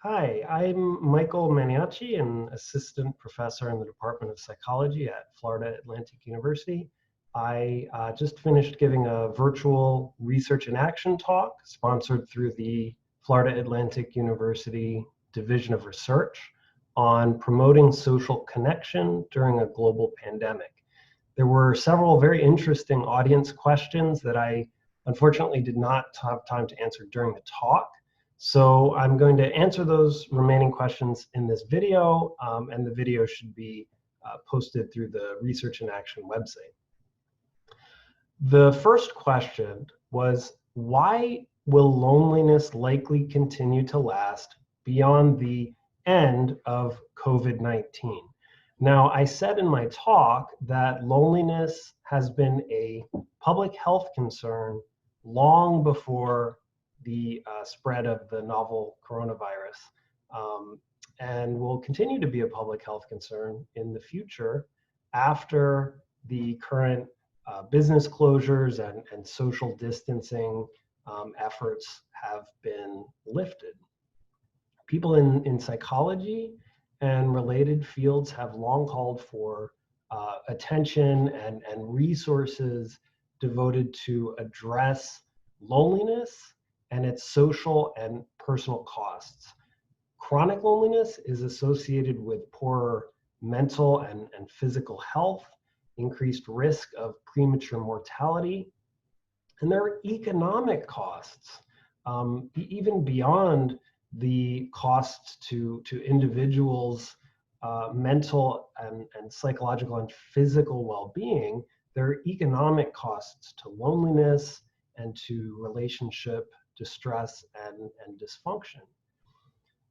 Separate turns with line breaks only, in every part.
Hi, I'm Michael Maniaci, an assistant professor in the Department of Psychology at Florida Atlantic University. I just finished giving a virtual research in action talk sponsored through the Florida Atlantic University Division of Research on promoting social connection during a global pandemic. There were several very interesting audience questions that I unfortunately did not have time to answer during the talk. So I'm going to answer those remaining questions in this video, and the video should be posted through the Research in Action website. The first question was, why will loneliness likely continue to last beyond the end of COVID-19? Now, I said in my talk that loneliness has been a public health concern long before the spread of the novel coronavirus, and will continue to be a public health concern in the future after the current business closures and social distancing efforts have been lifted. People in psychology and related fields have long called for attention and resources devoted to address loneliness and its social and personal costs. Chronic loneliness is associated with poorer mental and physical health, increased risk of premature mortality, and there are economic costs, even beyond the costs to individuals' mental and psychological and physical well-being. There are economic costs to loneliness and to relationship distress and dysfunction.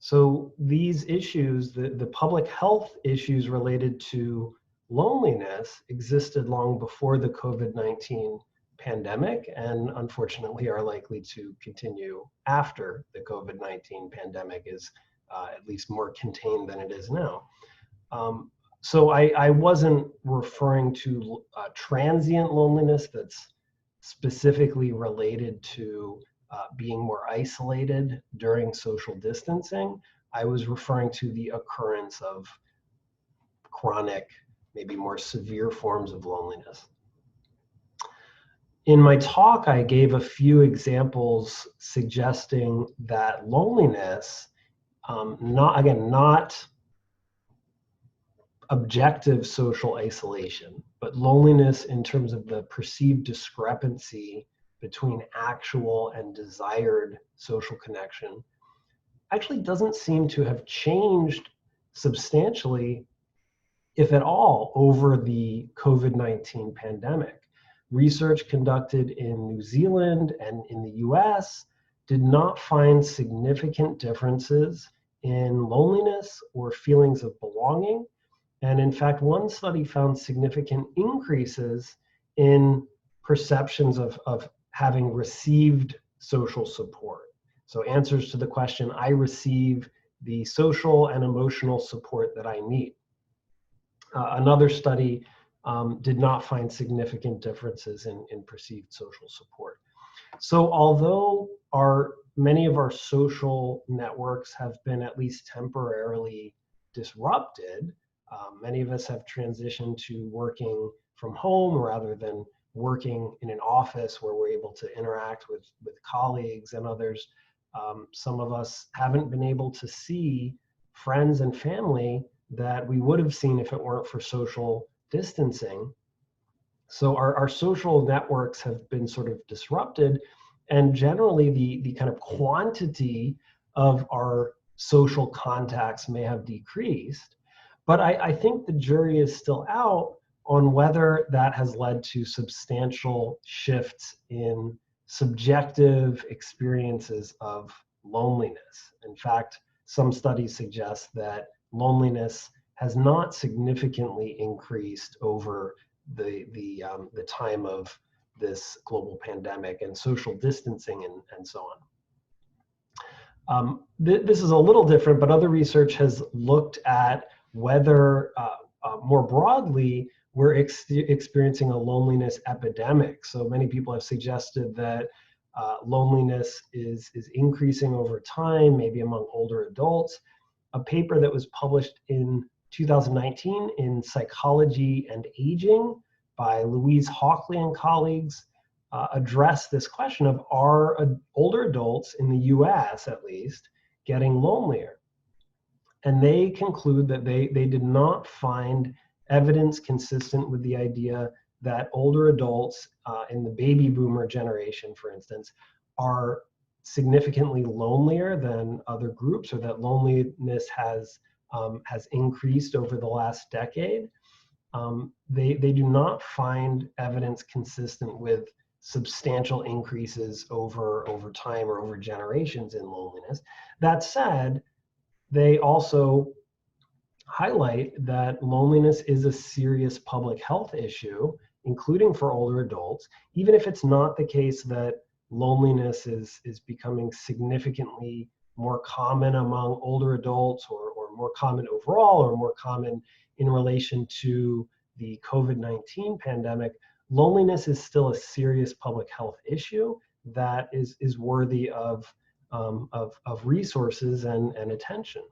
So these issues, the public health issues related to loneliness, existed long before the COVID-19 pandemic, and unfortunately are likely to continue after the COVID-19 pandemic is at least more contained than it is now. So I wasn't referring to transient loneliness that's specifically related to being more isolated during social distancing. I was referring to the occurrence of chronic, maybe more severe forms of loneliness. In my talk, I gave a few examples suggesting that loneliness, not objective social isolation, but loneliness in terms of the perceived discrepancy between actual and desired social connection, actually doesn't seem to have changed substantially, if at all, over the COVID-19 pandemic. Research conducted in New Zealand and in the US did not find significant differences in loneliness or feelings of belonging. And in fact, one study found significant increases in perceptions of having received social support. So answers to the question, I receive the social and emotional support that I need. Another study did not find significant differences in perceived social support. So although many of our social networks have been at least temporarily disrupted, many of us have transitioned to working from home rather than working in an office where we're able to interact with colleagues and others. Some of us haven't been able to see friends and family that we would have seen if it weren't for social distancing. So our social networks have been sort of disrupted, and generally the kind of quantity of our social contacts may have decreased. But I think the jury is still out on whether that has led to substantial shifts in subjective experiences of loneliness. In fact, some studies suggest that loneliness has not significantly increased over the time of this global pandemic and social distancing and so on. This is a little different, but other research has looked at whether more broadly we're experiencing a loneliness epidemic. So many people have suggested that loneliness is increasing over time, maybe among older adults. A paper that was published in 2019 in Psychology and Aging by Louise Hockley and colleagues addressed this question of, are older adults in the US at least getting lonelier? And they conclude that they did not find evidence consistent with the idea that older adults in the baby boomer generation, for instance, are significantly lonelier than other groups, or that loneliness has increased over the last decade. They do not find evidence consistent with substantial increases over time or over generations in loneliness. That said, they also highlight that loneliness is a serious public health issue, including for older adults, even if it's not the case that loneliness is becoming significantly more common among older adults, or more common overall, or more common in relation to the COVID-19 pandemic. Loneliness is still a serious public health issue that is worthy of resources and attention.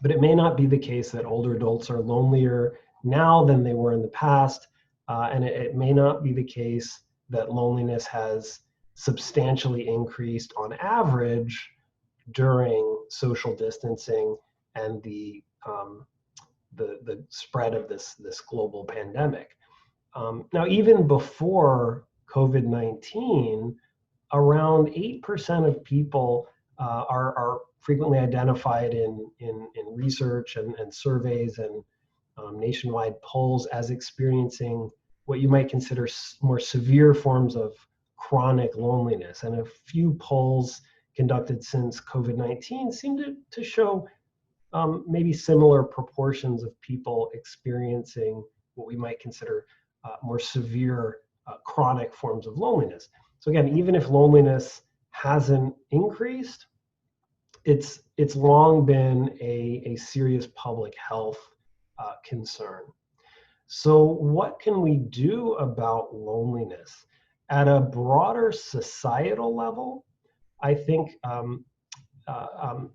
But it may not be the case that older adults are lonelier now than they were in the past, and it may not be the case that loneliness has substantially increased on average during social distancing and the spread of this global pandemic. Now, even before COVID-19, around 8% of people are frequently identified in research and surveys and nationwide polls as experiencing what you might consider more severe forms of chronic loneliness. And a few polls conducted since COVID-19 seem to show maybe similar proportions of people experiencing what we might consider more severe chronic forms of loneliness. So again, even if loneliness hasn't increased, it's long been a serious public health concern. So what can we do about loneliness? At a broader societal level, I think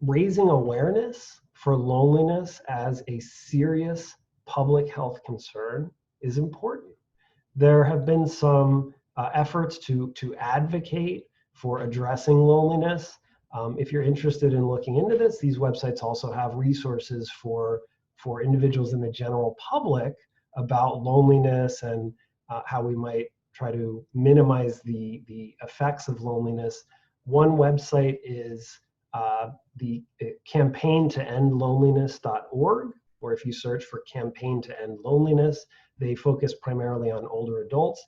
raising awareness for loneliness as a serious public health concern is important. There have been some efforts to advocate for addressing loneliness. If you're interested in looking into this, these websites also have resources for individuals in the general public about loneliness and how we might try to minimize the effects of loneliness. One website is the campaigntoendloneliness.org, or if you search for Campaign to End Loneliness, they focus primarily on older adults.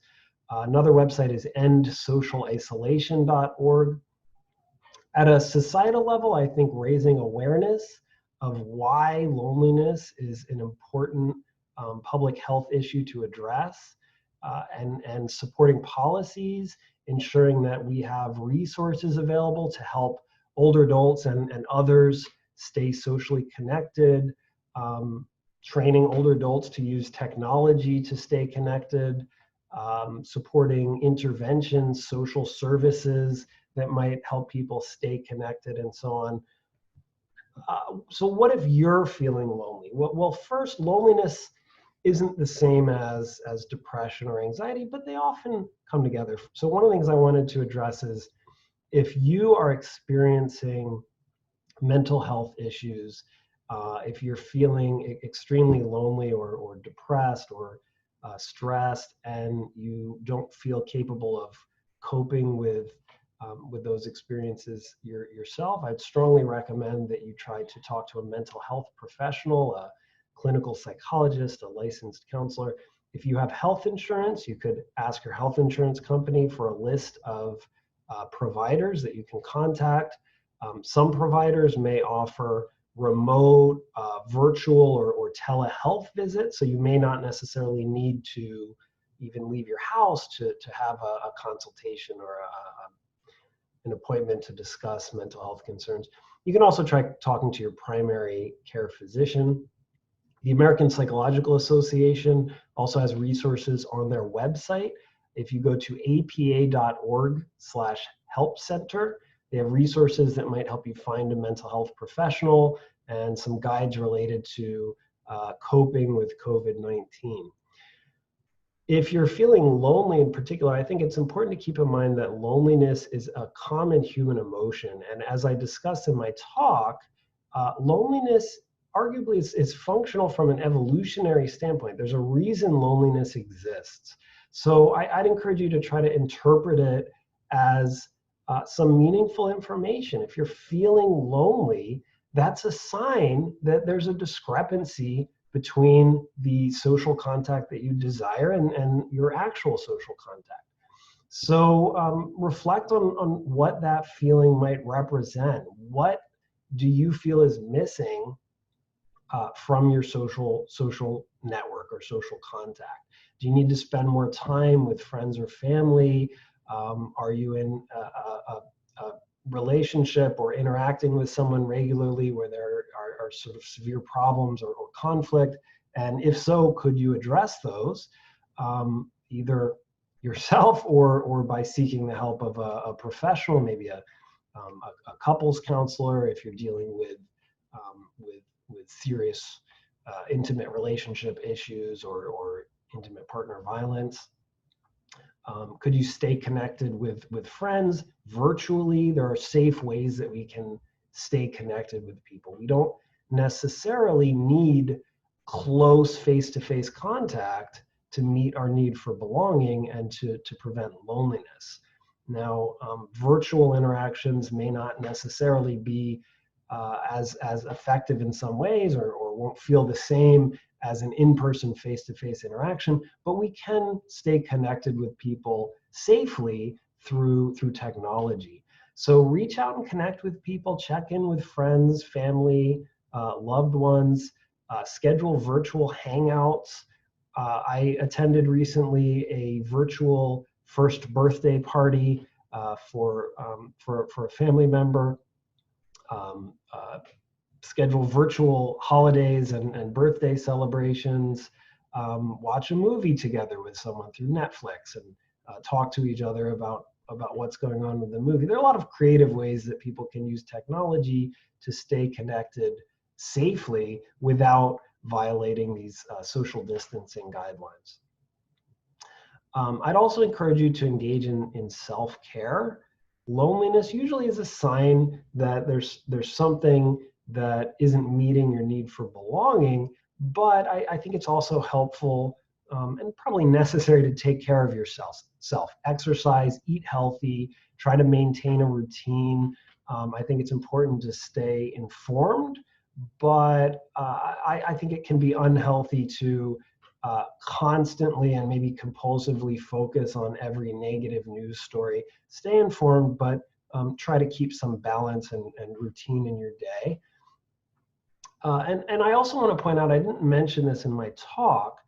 Another website is endsocialisolation.org. At a societal level, I think raising awareness of why loneliness is an important public health issue to address, and supporting policies, ensuring that we have resources available to help older adults and others stay socially connected, training older adults to use technology to stay connected, supporting interventions, social services that might help people stay connected, and so on. So what if you're feeling lonely? Well, first, loneliness isn't the same as depression or anxiety, but they often come together. So one of the things I wanted to address is, if you are experiencing mental health issues, if you're feeling extremely lonely or depressed or stressed, and you don't feel capable of coping with those experiences yourself, I'd strongly recommend that you try to talk to a mental health professional, a clinical psychologist, a licensed counselor. If you have health insurance, you could ask your health insurance company for a list of providers that you can contact. Some providers may offer remote, virtual, or telehealth visits, so you may not necessarily need to even leave your house to have a consultation or an appointment to discuss mental health concerns. You can also try talking to your primary care physician. The American Psychological Association also has resources on their website If you go to apa.org/help center, they have resources that might help you find a mental health professional and some guides related to coping with COVID-19. If you're feeling lonely in particular, I think it's important to keep in mind that loneliness is a common human emotion. And as I discussed in my talk, loneliness arguably is functional from an evolutionary standpoint. There's a reason loneliness exists. So I'd encourage you to try to interpret it as some meaningful information. If you're feeling lonely, that's a sign that there's a discrepancy between the social contact that you desire and your actual social contact. So reflect on what that feeling might represent. What do you feel is missing from your social network or social contact? Do you need to spend more time with friends or family? Are you in a relationship or interacting with someone regularly where there are sort of severe problems or conflict? And if so, could you address those either yourself or by seeking the help of a professional, maybe a couples counselor if you're dealing with serious intimate relationship issues or intimate partner violence? Could you stay connected with friends virtually? There are safe ways that we can stay connected with people. We don't necessarily need close face-to-face contact to meet our need for belonging and to prevent loneliness. Now, virtual interactions may not necessarily be as effective in some ways or won't feel the same as an in-person face-to-face interaction, but we can stay connected with people safely through technology. So reach out and connect with people, check in with friends, family, loved ones, schedule virtual hangouts. I attended recently a virtual first birthday party for a family member. Schedule virtual holidays and birthday celebrations, watch a movie together with someone through Netflix and talk to each other about what's going on with the movie. There are a lot of creative ways that people can use technology to stay connected safely without violating these social distancing guidelines. I'd also encourage you to engage in self-care. Loneliness usually is a sign that there's something that isn't meeting your need for belonging, but I think it's also helpful and probably necessary to take care of yourself. Exercise, eat healthy, try to maintain a routine. I think it's important to stay informed, but I think it can be unhealthy to constantly and maybe compulsively focus on every negative news story. Stay informed, but try to keep some balance and routine in your day. And I also want to point out, I didn't mention this in my talk,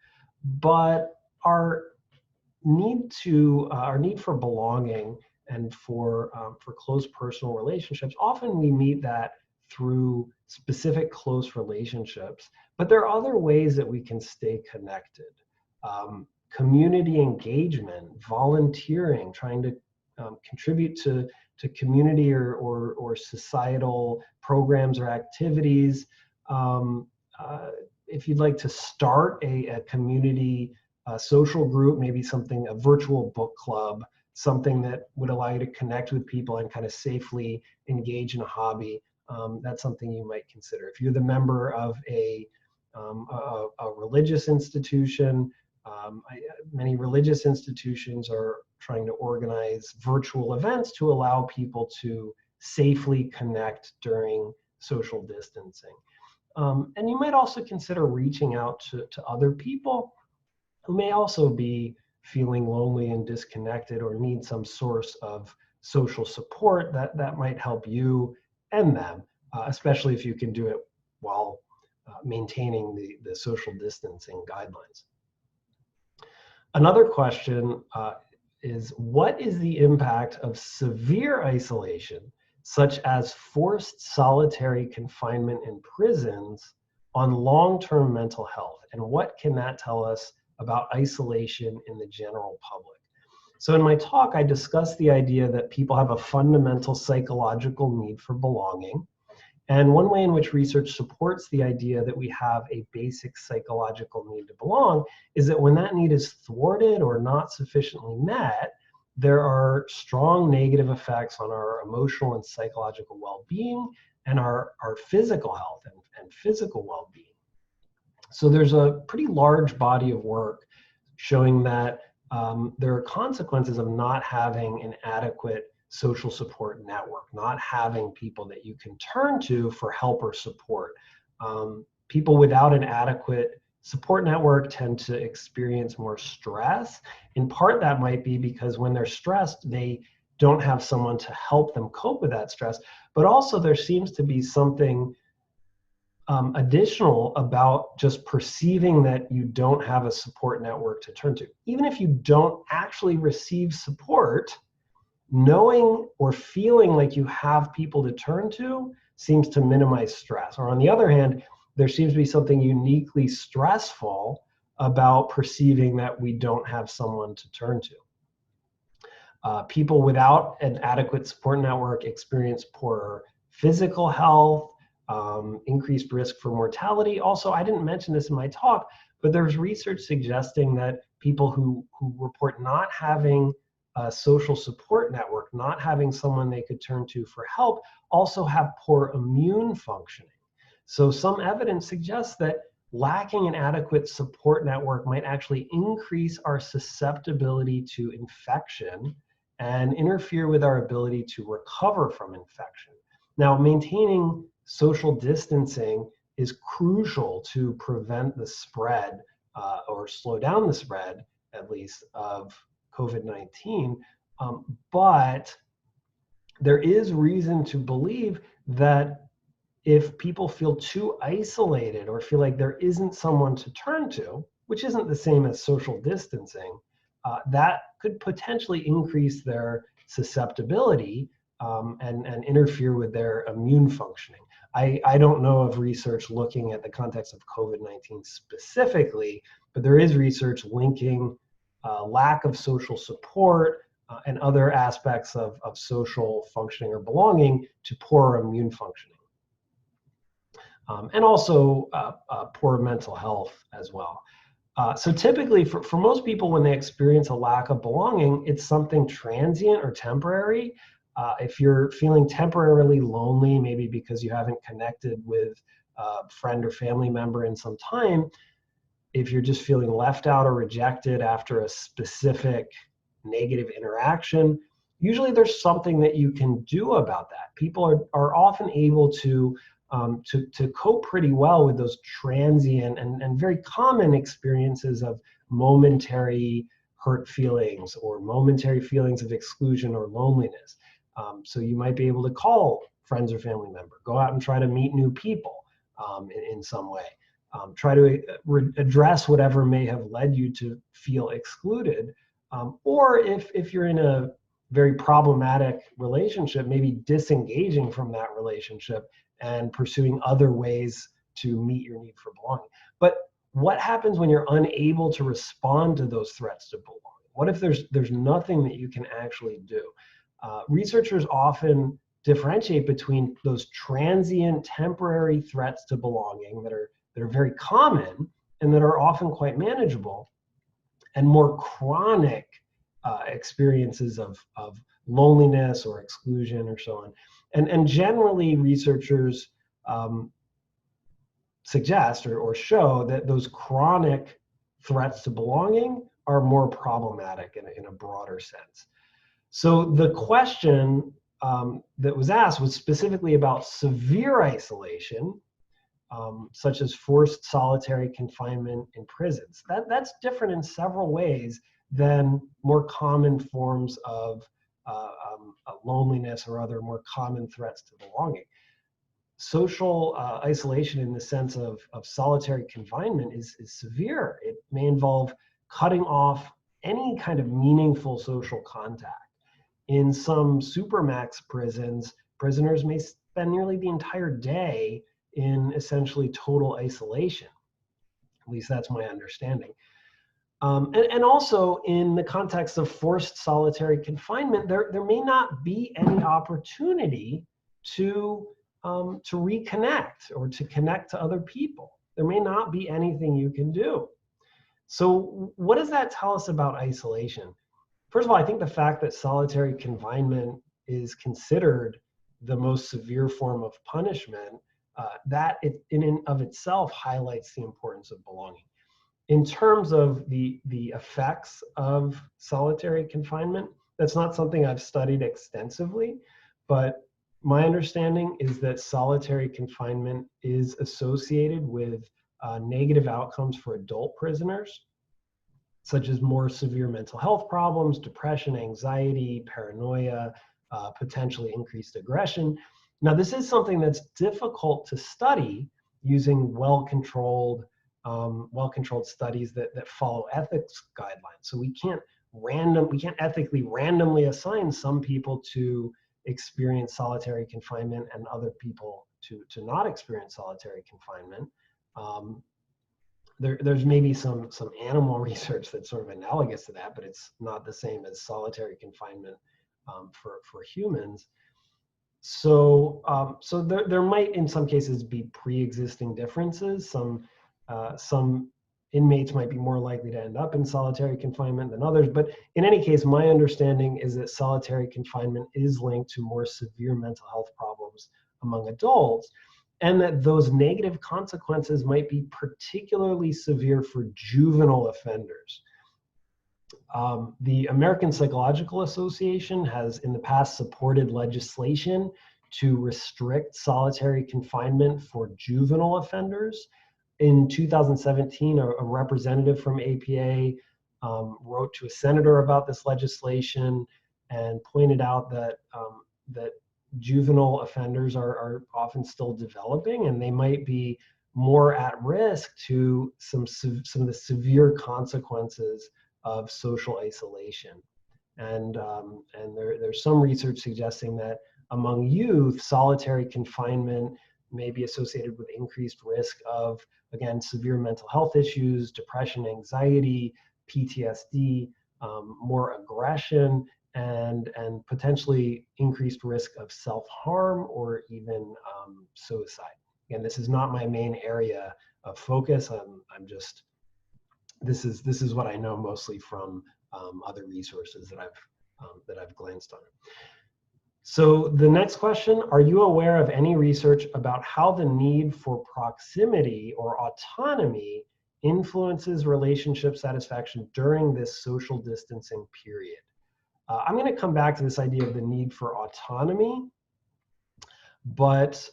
but our need for belonging and for close personal relationships, often we meet that through specific close relationships, but there are other ways that we can stay connected. Community engagement, volunteering, trying to contribute to community or societal programs or activities. If you'd like to start a community social group, maybe a virtual book club, something that would allow you to connect with people and kind of safely engage in a hobby, that's something you might consider. If you're the member of a religious institution, many religious institutions are trying to organize virtual events to allow people to safely connect during social distancing. And you might also consider reaching out to other people who may also be feeling lonely and disconnected or need some source of social support that might help you and them, especially if you can do it while maintaining the social distancing guidelines. Another question is, what is the impact of severe isolation, such as forced solitary confinement in prisons, on long-term mental health? And what can that tell us about isolation in the general public? So in my talk, I discussed the idea that people have a fundamental psychological need for belonging. And one way in which research supports the idea that we have a basic psychological need to belong is that when that need is thwarted or not sufficiently met, there are strong negative effects on our emotional and psychological well-being and our physical health and physical well-being. So there's a pretty large body of work showing that there are consequences of not having an adequate social support network, not having people that you can turn to for help or support. People without an adequate support network tend to experience more stress. In part, that might be because when they're stressed, they don't have someone to help them cope with that stress. But also there seems to be something additional about just perceiving that you don't have a support network to turn to. Even if you don't actually receive support, knowing or feeling like you have people to turn to seems to minimize stress. Or on the other hand, there seems to be something uniquely stressful about perceiving that we don't have someone to turn to. People without an adequate support network experience poorer physical health, increased risk for mortality. Also, I didn't mention this in my talk, but there's research suggesting that people who report not having a social support network, not having someone they could turn to for help, also have poor immune functioning. So some evidence suggests that lacking an adequate support network might actually increase our susceptibility to infection and interfere with our ability to recover from infection. Now, maintaining social distancing is crucial to prevent the spread or slow down the spread, at least, of COVID-19. But there is reason to believe that if people feel too isolated or feel like there isn't someone to turn to, which isn't the same as social distancing, that could potentially increase their susceptibility and interfere with their immune functioning. I don't know of research looking at the context of COVID-19 specifically, but there is research linking lack of social support and other aspects of social functioning or belonging to poor immune functioning. And also poor mental health as well. So typically for most people, when they experience a lack of belonging, it's something transient or temporary. If you're feeling temporarily lonely, maybe because you haven't connected with a friend or family member in some time, if you're just feeling left out or rejected after a specific negative interaction, usually there's something that you can do about that. People are often able to cope pretty well with those transient and very common experiences of momentary hurt feelings or momentary feelings of exclusion or loneliness. So you might be able to call friends or family member, go out and try to meet new people in some way. Try to address whatever may have led you to feel excluded. Or if you're in a very problematic relationship, maybe disengaging from that relationship and pursuing other ways to meet your need for belonging. But what happens when you're unable to respond to those threats to belonging? What if there's nothing that you can actually do? Researchers often differentiate between those transient, temporary threats to belonging that are very common and that are often quite manageable, and more chronic experiences of loneliness or exclusion or so on. And generally, researchers suggest or show that those chronic threats to belonging are more problematic in a broader sense. So the question that was asked was specifically about severe isolation, such as forced solitary confinement in prisons. That's different in several ways than more common forms of loneliness or other more common threats to belonging. Social isolation in the sense of solitary confinement is severe. It may involve cutting off any kind of meaningful social contact. In some supermax prisons, prisoners may spend nearly the entire day in essentially total isolation. At least that's my understanding. And also in the context of forced solitary confinement, there may not be any opportunity to reconnect or to connect to other people. There may not be anything you can do. So what does that tell us about isolation? First of all, I think the fact that solitary confinement is considered the most severe form of punishment, that in and of itself highlights the importance of belonging. In terms of the effects of solitary confinement, that's not something I've studied extensively, but my understanding is that solitary confinement is associated with negative outcomes for adult prisoners, such as more severe mental health problems, depression, anxiety, paranoia, potentially increased aggression. Now, this is something that's difficult to study using well-controlled studies that follow ethics guidelines. So we can't ethically randomly assign some people to experience solitary confinement and other people to not experience solitary confinement. There's maybe some animal research that's sort of analogous to that, but it's not the same as solitary confinement for humans. So there might in some cases be pre-existing differences. Some inmates might be more likely to end up in solitary confinement than others, but in any case, my understanding is that solitary confinement is linked to more severe mental health problems among adults, and that those negative consequences might be particularly severe for juvenile offenders. The American Psychological Association has in the past supported legislation to restrict solitary confinement for juvenile offenders. In 2017, a representative from APA wrote to a senator about this legislation and pointed out that juvenile offenders are often still developing, and they might be more at risk to some of the severe consequences of social isolation. And there's some research suggesting that among youth, solitary confinement may be associated with increased risk of, again, severe mental health issues, depression, anxiety, PTSD, more aggression, and potentially increased risk of self-harm or even suicide. Again, this is not my main area of focus. This is what I know mostly from other resources that I've glanced on. So the next question, are you aware of any research about how the need for proximity or autonomy influences relationship satisfaction during this social distancing period? I'm going to come back to this idea of the need for autonomy, but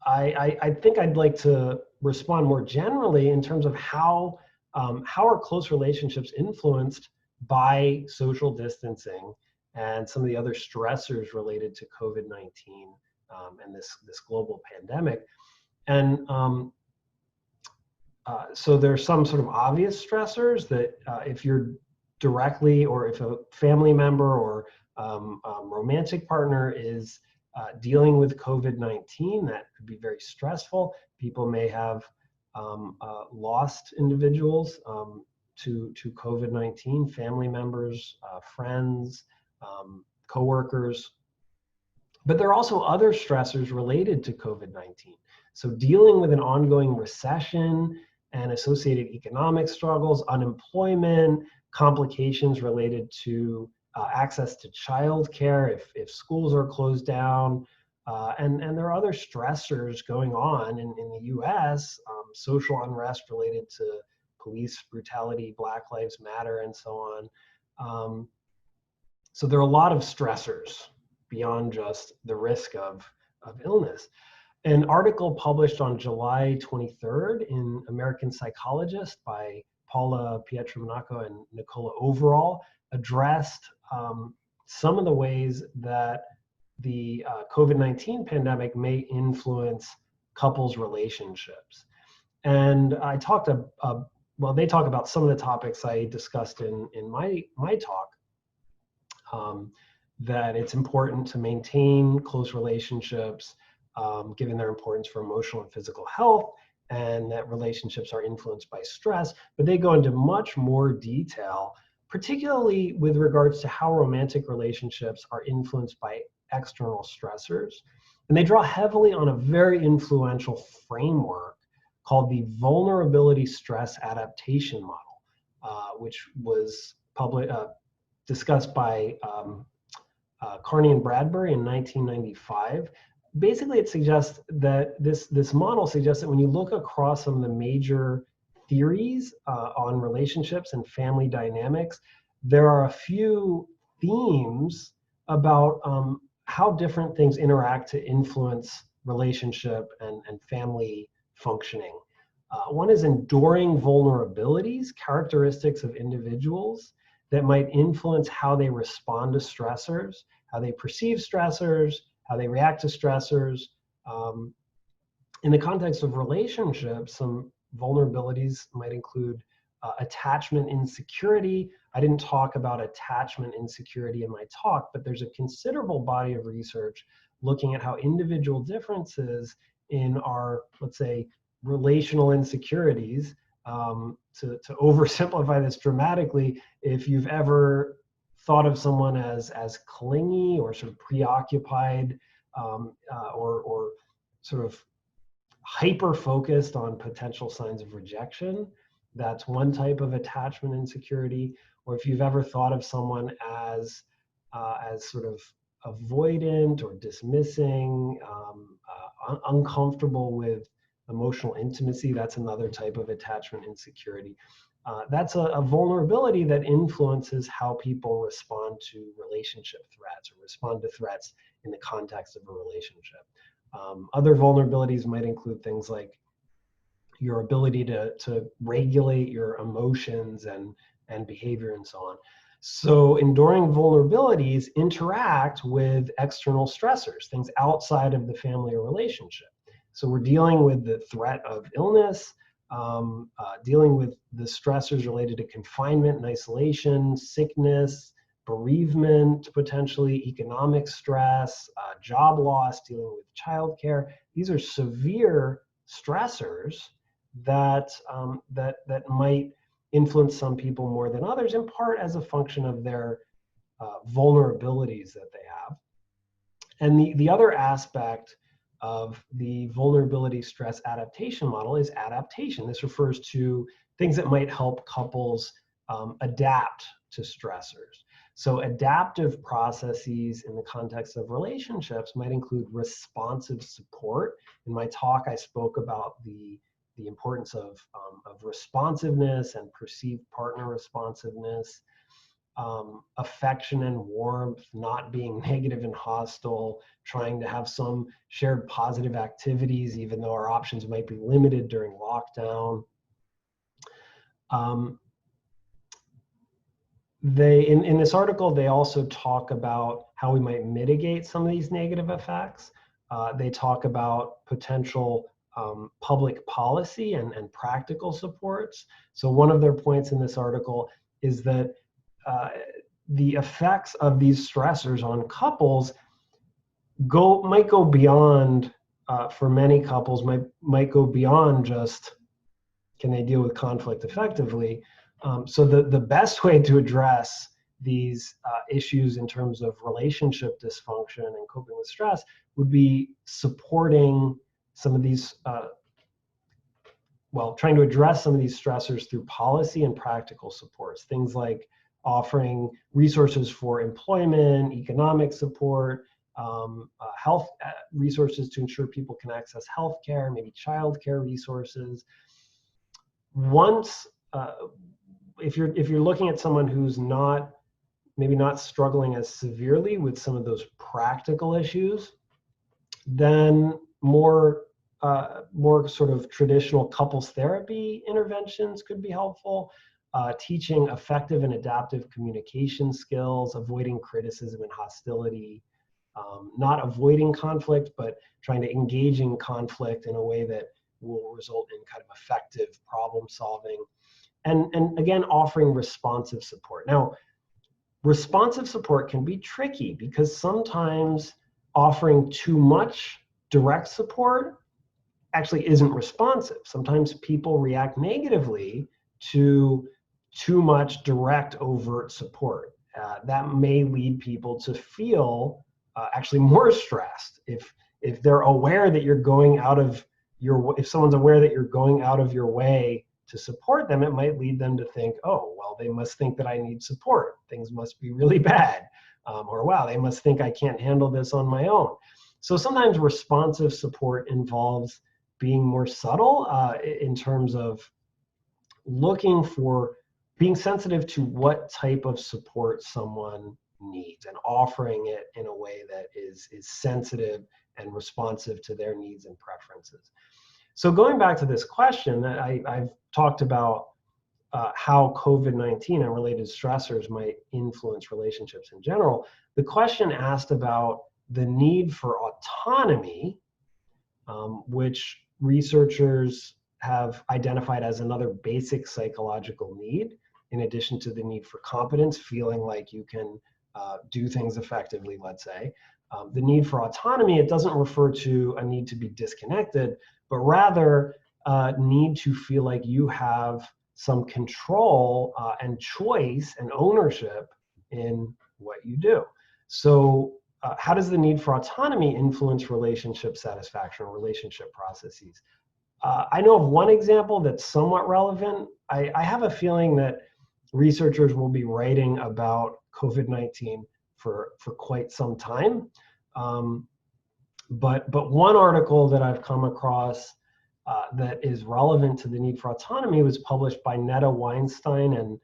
I think I'd like to respond more generally in terms of how are close relationships influenced by social distancing and some of the other stressors related to COVID-19 and this global pandemic. And so there's some sort of obvious stressors that if you're directly, or if a family member or romantic partner is dealing with COVID-19, that could be very stressful. People may have lost individuals to COVID-19, family members, friends, coworkers. But there are also other stressors related to COVID-19. So dealing with an ongoing recession and associated economic struggles, unemployment, complications related to access to childcare if schools are closed down, and there are other stressors going on in the US, social unrest related to police brutality, Black Lives Matter, and so on. So there are a lot of stressors beyond just the risk of illness. An article published on July 23rd in American Psychologist by Paula Pietromonaco and Nicola Overall addressed some of the ways that the COVID-19 pandemic may influence couples' relationships. And I talked they talk about some of the topics I discussed in my talk, that it's important to maintain close relationships, given their importance for emotional and physical health, and that relationships are influenced by stress, but they go into much more detail, particularly with regards to how romantic relationships are influenced by external stressors. And they draw heavily on a very influential framework called the vulnerability stress adaptation model, which was discussed by Carney and Bradbury in 1995. Basically, it suggests that this model suggests that when you look across some of the major theories on relationships and family dynamics, there are a few themes about how different things interact to influence relationship and family functioning. One is enduring vulnerabilities, characteristics of individuals that might influence how they respond to stressors, how they perceive stressors, how they react to stressors. In the context of relationships, some vulnerabilities might include attachment insecurity. I didn't talk about attachment insecurity in my talk, but there's a considerable body of research looking at how individual differences in our, let's say, relational insecurities. To oversimplify this dramatically, if you've ever thought of someone as clingy or sort of preoccupied, or sort of hyper focused on potential signs of rejection, that's one type of attachment insecurity. Or if you've ever thought of someone as sort of avoidant or dismissing, uncomfortable with emotional intimacy, that's another type of attachment insecurity. That's a vulnerability that influences how people respond to relationship threats or respond to threats in the context of a relationship. Other vulnerabilities might include things like your ability to regulate your emotions and behavior and so on. So enduring vulnerabilities interact with external stressors, things outside of the family or relationship. So we're dealing with the threat of illness, dealing with the stressors related to confinement and isolation, sickness, bereavement, potentially economic stress, job loss, dealing with childcare. These are severe stressors that might influence some people more than others, in part as a function of their vulnerabilities that they have. And the other aspect of the vulnerability stress adaptation model is adaptation. This refers to things that might help couples adapt to stressors. So adaptive processes in the context of relationships might include responsive support. In my talk, I spoke about the importance of responsiveness and perceived partner responsiveness, affection and warmth, not being negative and hostile, trying to have some shared positive activities, even though our options might be limited during lockdown. In this article, they also talk about how we might mitigate some of these negative effects. They talk about potential public policy and practical supports. So one of their points in this article is that the effects of these stressors on couples might go beyond, for many couples, might go beyond just, can they deal with conflict effectively? So the best way to address these issues in terms of relationship dysfunction and coping with stress would be supporting some of these, trying to address some of these stressors through policy and practical supports. Things like offering resources for employment, economic support, health resources to ensure people can access healthcare, maybe childcare resources. Once, if you're looking at someone who's maybe not struggling as severely with some of those practical issues, then more sort of traditional couples therapy interventions could be helpful. Teaching effective and adaptive communication skills, avoiding criticism and hostility, not avoiding conflict, but trying to engage in conflict in a way that will result in kind of effective problem solving. And again, offering responsive support. Now, responsive support can be tricky because sometimes offering too much direct support actually isn't responsive. Sometimes people react negatively to too much direct, overt support. That may lead people to feel actually more stressed. If they're aware that you're going out of if someone's aware that you're going out of your way to support them, it might lead them to think, oh, well, they must think that I need support. Things must be really bad. Or wow, they must think I can't handle this on my own. So sometimes responsive support involves being more subtle in terms of looking for being sensitive to what type of support someone needs and offering it in a way that is sensitive and responsive to their needs and preferences. So going back to this question, I've talked about how COVID-19 and related stressors might influence relationships in general. The question asked about the need for autonomy, which researchers have identified as another basic psychological need, in addition to the need for competence, feeling like you can do things effectively, let's say. The need for autonomy, it doesn't refer to a need to be disconnected, but rather need to feel like you have some control and choice and ownership in what you do. So how does the need for autonomy influence relationship satisfaction or relationship processes? I know of one example that's somewhat relevant. I have a feeling that researchers will be writing about COVID-19 for quite some time. But one article that I've come across that is relevant to the need for autonomy was published by Netta Weinstein and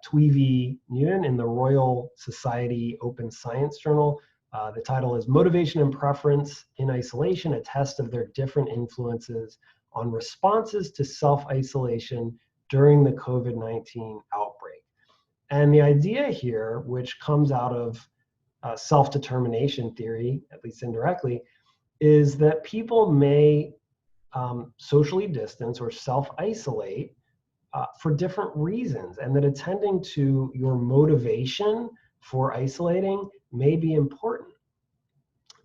Tweevy Nguyen in the Royal Society Open Science Journal. The title is Motivation and Preference in Isolation, a test of their different influences on responses to self-isolation during the COVID-19 outbreak. And the idea here, which comes out of self-determination theory, at least indirectly, is that people may socially distance or self-isolate for different reasons, and that attending to your motivation for isolating may be important.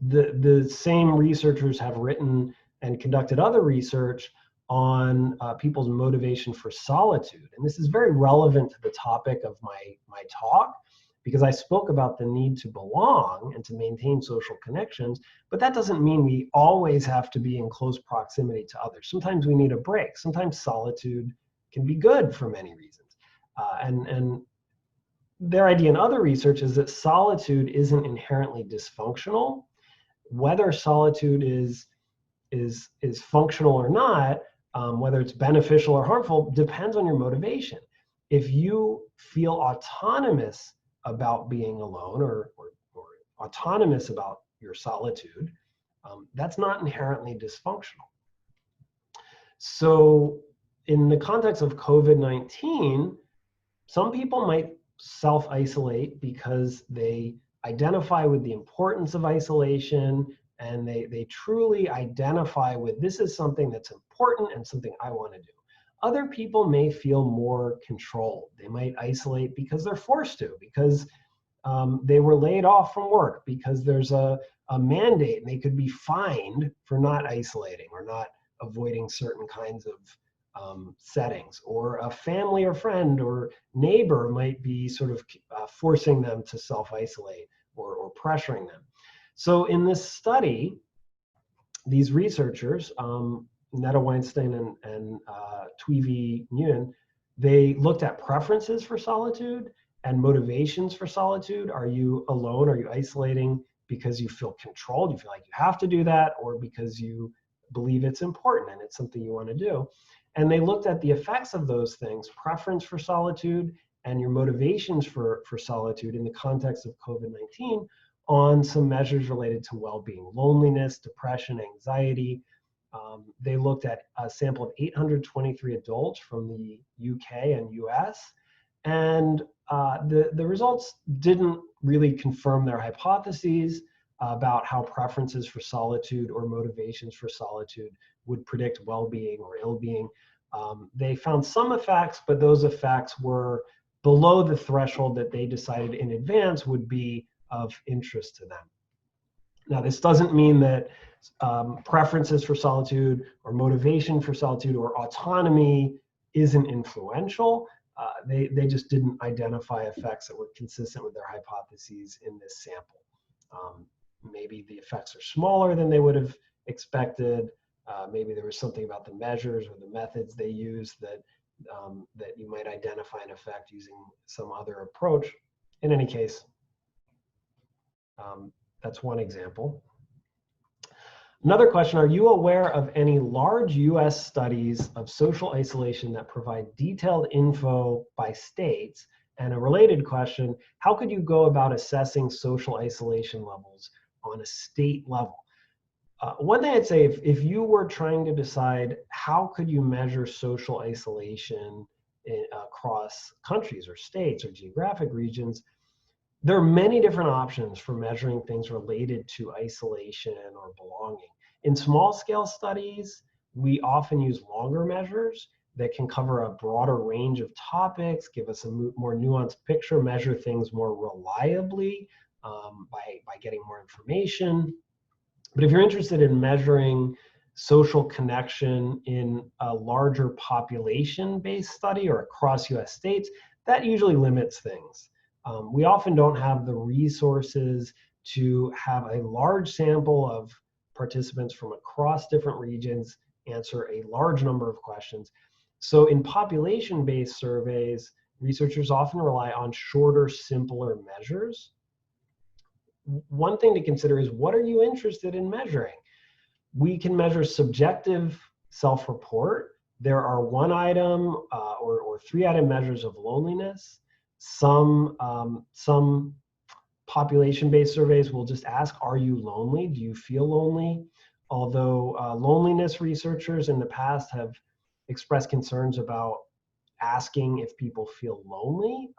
The same researchers have written and conducted other research on people's motivation for solitude. And this is very relevant to the topic of my talk, because I spoke about the need to belong and to maintain social connections, but that doesn't mean we always have to be in close proximity to others. Sometimes we need a break. Sometimes solitude can be good for many reasons. And their idea in other research is that solitude isn't inherently dysfunctional. Whether solitude is functional or not, whether it's beneficial or harmful, depends on your motivation. If you feel autonomous about being alone or autonomous about your solitude, that's not inherently dysfunctional. So in the context of COVID-19, some people might self-isolate because they identify with the importance of isolation, and they truly identify with, this is something that's important and something I want to do. Other people may feel more controlled. They might isolate because they're forced to, because they were laid off from work, because there's a mandate and they could be fined for not isolating or not avoiding certain kinds of settings, or a family or friend or neighbor might be sort of forcing them to self-isolate or pressuring them. So in this study, these researchers, Netta Weinstein and Tweevy Nguyen, they looked at preferences for solitude and motivations for solitude. Are you alone? Are you isolating because you feel controlled? You feel like you have to do that, or because you believe it's important and it's something you want to do? And they looked at the effects of those things, preference for solitude and your motivations for solitude in the context of COVID-19, on some measures related to well-being, loneliness, depression, anxiety. They looked at a sample of 823 adults from the UK and US, and the results didn't really confirm their hypotheses about how preferences for solitude or motivations for solitude would predict well-being or ill-being. They found some effects, but those effects were below the threshold that they decided in advance would be of interest to them. Now, this doesn't mean that preferences for solitude or motivation for solitude or autonomy isn't influential. They just didn't identify effects that were consistent with their hypotheses in this sample. Maybe the effects are smaller than they would have expected. Maybe there was something about the measures or the methods they used that you might identify an effect using some other approach. In any case, that's one example. Another question, are you aware of any large US studies of social isolation that provide detailed info by states? And a related question, how could you go about assessing social isolation levels on a state level? One thing I'd say, if you were trying to decide how could you measure social isolation across countries or states or geographic regions, there are many different options for measuring things related to isolation or belonging. In small scale studies, we often use longer measures that can cover a broader range of topics, give us a more nuanced picture, measure things more reliably by getting more information. But if you're interested in measuring social connection in a larger population-based study or across US states, that usually limits things. We often don't have the resources to have a large sample of participants from across different regions answer a large number of questions. So in population-based surveys, researchers often rely on shorter, simpler measures. One thing to consider is, what are you interested in measuring? We can measure subjective self-report. There are one item or 3 item measures of loneliness. Some population-based surveys will just ask, are you lonely? Do you feel lonely? Although loneliness researchers in the past have expressed concerns about asking if people feel lonely.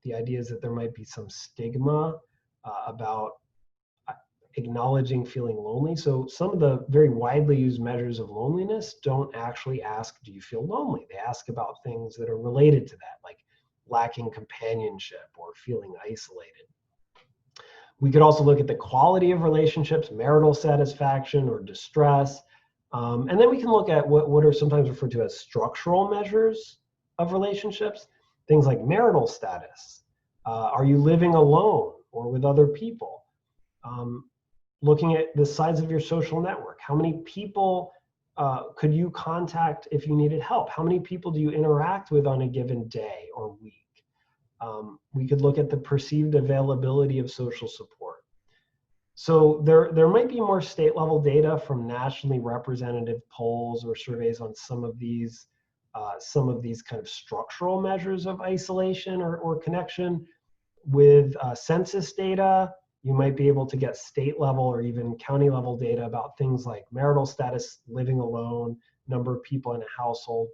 The idea is that there might be some stigma about acknowledging feeling lonely. So some of the very widely used measures of loneliness don't actually ask, do you feel lonely? They ask about things that are related to that, like lacking companionship or feeling isolated. We could also look at the quality of relationships, marital satisfaction or distress. And then we can look at what are sometimes referred to as structural measures of relationships, things like marital status. Are you living alone or with other people? Looking at the size of your social network. How many people could you contact if you needed help? How many people do you interact with on a given day or week? We could look at the perceived availability of social support. So there might be more state level data from nationally representative polls or surveys on some of these kind of structural measures of isolation or connection. With census data, you might be able to get state level or even county level data about things like marital status, living alone, number of people in a household.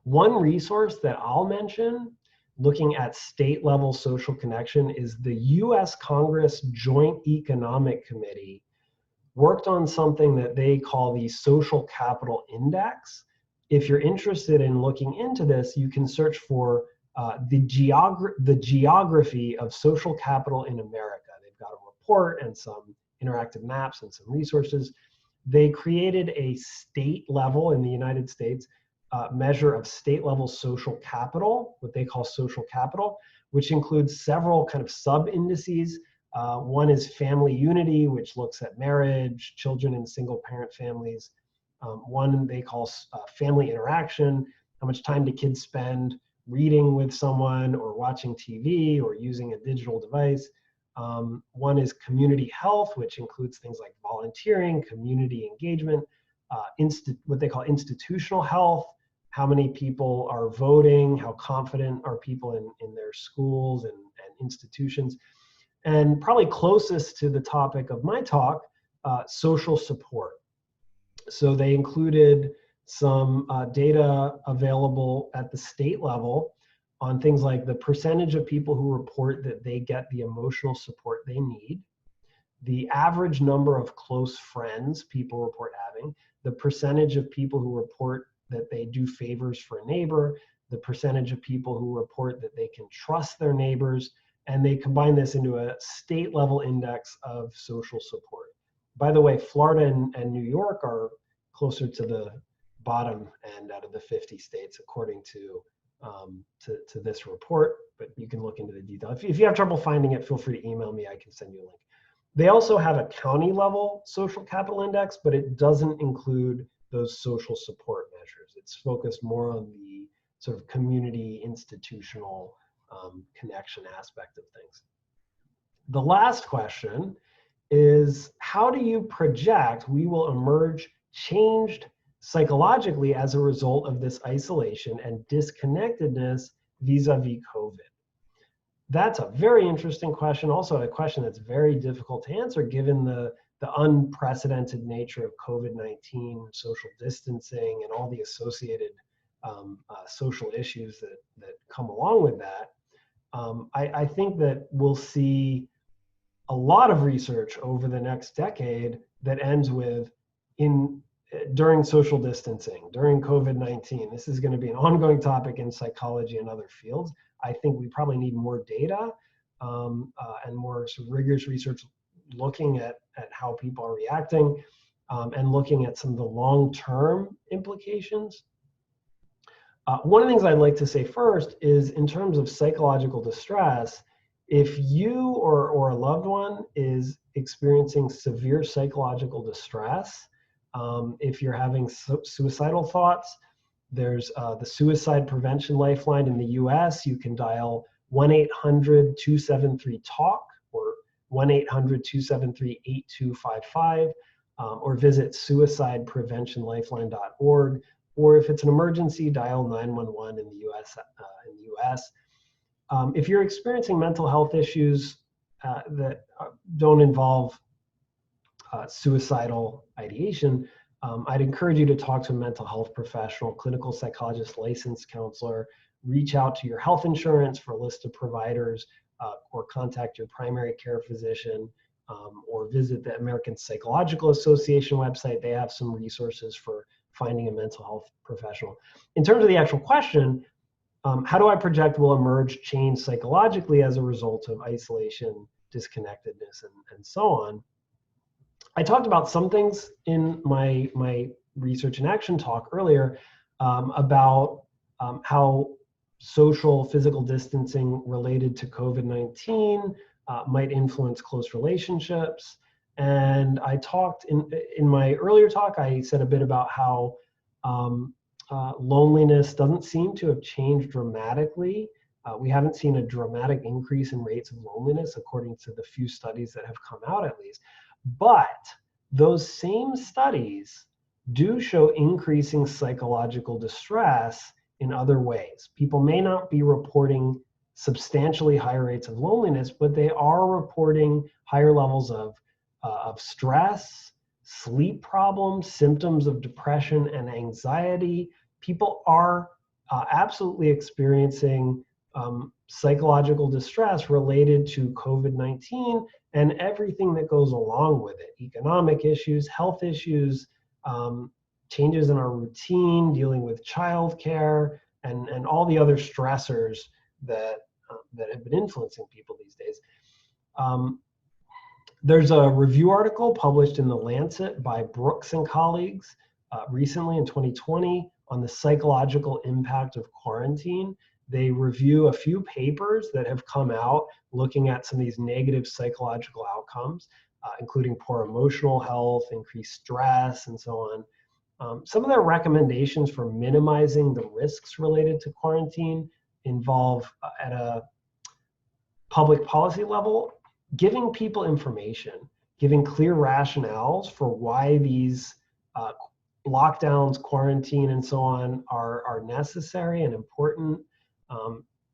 One resource that I'll mention looking at state level social connection is the US Congress Joint Economic Committee worked on something that they call the Social Capital Index. If you're interested in looking into this, you can search for the geography of social capital in America. They've got a report and some interactive maps and some resources. They created a state level in the United States measure of state level social capital, what they call social capital, which includes several kind of sub indices. One is family unity, which looks at marriage, children in single parent families. One they call family interaction, how much time do kids spend reading with someone or watching TV or using a digital device. One is community health, which includes things like volunteering, community engagement, what they call institutional health, how many people are voting, how confident are people in their schools and institutions. And probably closest to the topic of my talk, social support. So they included some data available at the state level on things like the percentage of people who report that they get the emotional support they need, the average number of close friends people report having, the percentage of people who report that they do favors for a neighbor, the percentage of people who report that they can trust their neighbors, and they combine this into a state level index of social support by the way, Florida and New York are closer to the bottom end out of the 50 states, according to this report, but you can look into the detail. If you have trouble finding it, feel free to email me. I can send you a link. They also have a county level social capital index, but it doesn't include those social support measures. It's focused more on the sort of community institutional connection aspect of things. The last question is, how do you project we will emerge changed psychologically as a result of this isolation and disconnectedness vis-a-vis COVID? That's a very interesting question. Also a question that's very difficult to answer given the unprecedented nature of COVID-19, social distancing, and all the associated social issues that come along with that. I think that we'll see a lot of research over the next decade that ends with during social distancing, during COVID-19. This is going to be an ongoing topic in psychology and other fields. I think we probably need more data and more sort of rigorous research looking at how people are reacting and looking at some of the long-term implications. One of the things I'd like to say first is, in terms of psychological distress, if you or a loved one is experiencing severe psychological distress, if you're having suicidal thoughts, there's the Suicide Prevention Lifeline in the US. You can dial 1-800-273-TALK or 1-800-273-8255, or visit suicidepreventionlifeline.org. Or if it's an emergency, dial 911 in the US. If you're experiencing mental health issues that don't involve suicidal ideation, I'd encourage you to talk to a mental health professional, clinical psychologist, licensed counselor. Reach out to your health insurance for a list of providers, or contact your primary care physician, or visit the American Psychological Association website. They have some resources for finding a mental health professional. In terms of the actual question, how do I project we'll emerge changed psychologically as a result of isolation, disconnectedness, and so on? I talked about some things in my research and action talk earlier about how social physical distancing related to COVID-19 might influence close relationships. And I talked in my earlier talk, I said a bit about how loneliness doesn't seem to have changed dramatically. We haven't seen a dramatic increase in rates of loneliness, according to the few studies that have come out at least. But those same studies do show increasing psychological distress in other ways. People may not be reporting substantially higher rates of loneliness, but they are reporting higher levels of stress, sleep problems, symptoms of depression and anxiety. People are absolutely experiencing psychological distress related to COVID-19 and everything that goes along with it: economic issues, health issues, changes in our routine, dealing with childcare, and all the other stressors that have been influencing people these days. There's a review article published in The Lancet by Brooks and colleagues recently in 2020 on the psychological impact of quarantine. They review a few papers that have come out looking at some of these negative psychological outcomes, including poor emotional health, increased stress, and so on. Some of their recommendations for minimizing the risks related to quarantine involve, at a public policy level, giving people information, giving clear rationales for why these lockdowns, quarantine, and so on are necessary and important,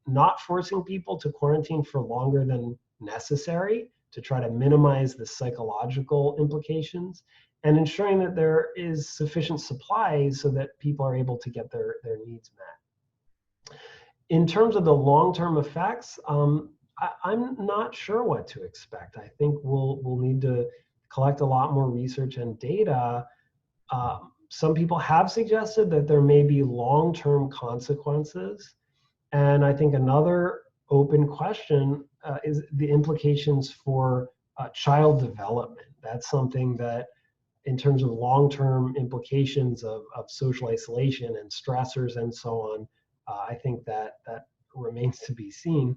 not forcing people to quarantine for longer than necessary to try to minimize the psychological implications, and ensuring that there is sufficient supply so that people are able to get their needs met. In terms of the long-term effects, I'm not sure what to expect. I think we'll need to collect a lot more research and data. Some people have suggested that there may be long-term consequences. And I think another open question is the implications for child development. That's something that, in terms of long-term implications of social isolation and stressors and so on, I think that remains to be seen.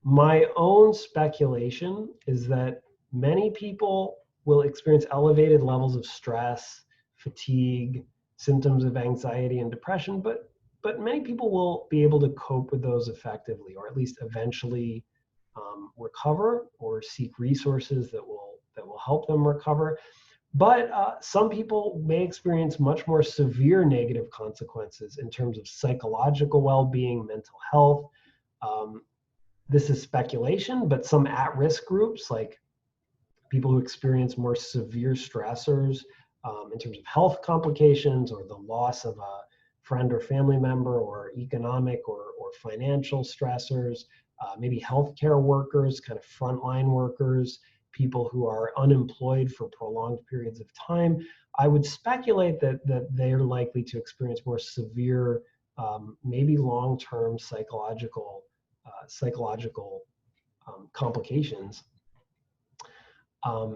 My own speculation is that many people will experience elevated levels of stress, fatigue, symptoms of anxiety and depression, but many people will be able to cope with those effectively, or at least eventually recover or seek resources that will help them recover. But some people may experience much more severe negative consequences in terms of psychological well-being, mental health. This is speculation, but some at-risk groups, like people who experience more severe stressors in terms of health complications or the loss of a friend or family member, or economic or financial stressors, maybe healthcare workers, kind of frontline workers, people who are unemployed for prolonged periods of time. I would speculate that they're likely to experience more severe, maybe long-term psychological complications.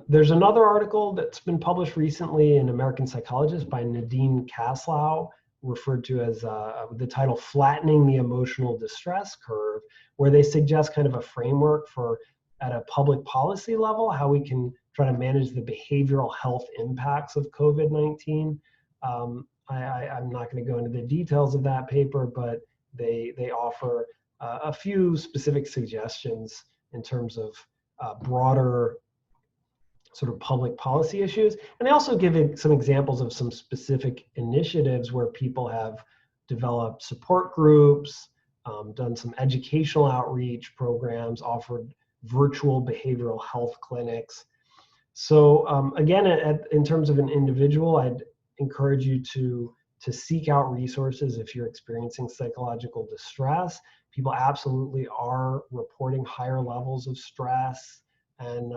There's another article that's been published recently in American Psychologist by Nadine Kaslow, referred to as the title "Flattening the Emotional Distress Curve," where they suggest kind of a framework for, at a public policy level, how we can try to manage the behavioral health impacts of COVID-19. I'm not going to go into the details of that paper, but they offer a few specific suggestions in terms of broader sort of public policy issues. And they also give some examples of some specific initiatives where people have developed support groups, done some educational outreach programs, offered virtual behavioral health clinics. So again, in terms of an individual, I'd encourage you to seek out resources if you're experiencing psychological distress. People absolutely are reporting higher levels of stress and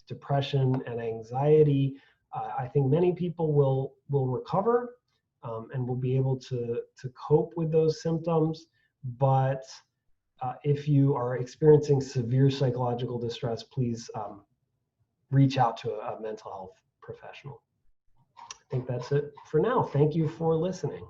depression and anxiety. I think many people will recover and will be able to cope with those symptoms. But if you are experiencing severe psychological distress, please reach out to a mental health professional. I think that's it for now. Thank you for listening.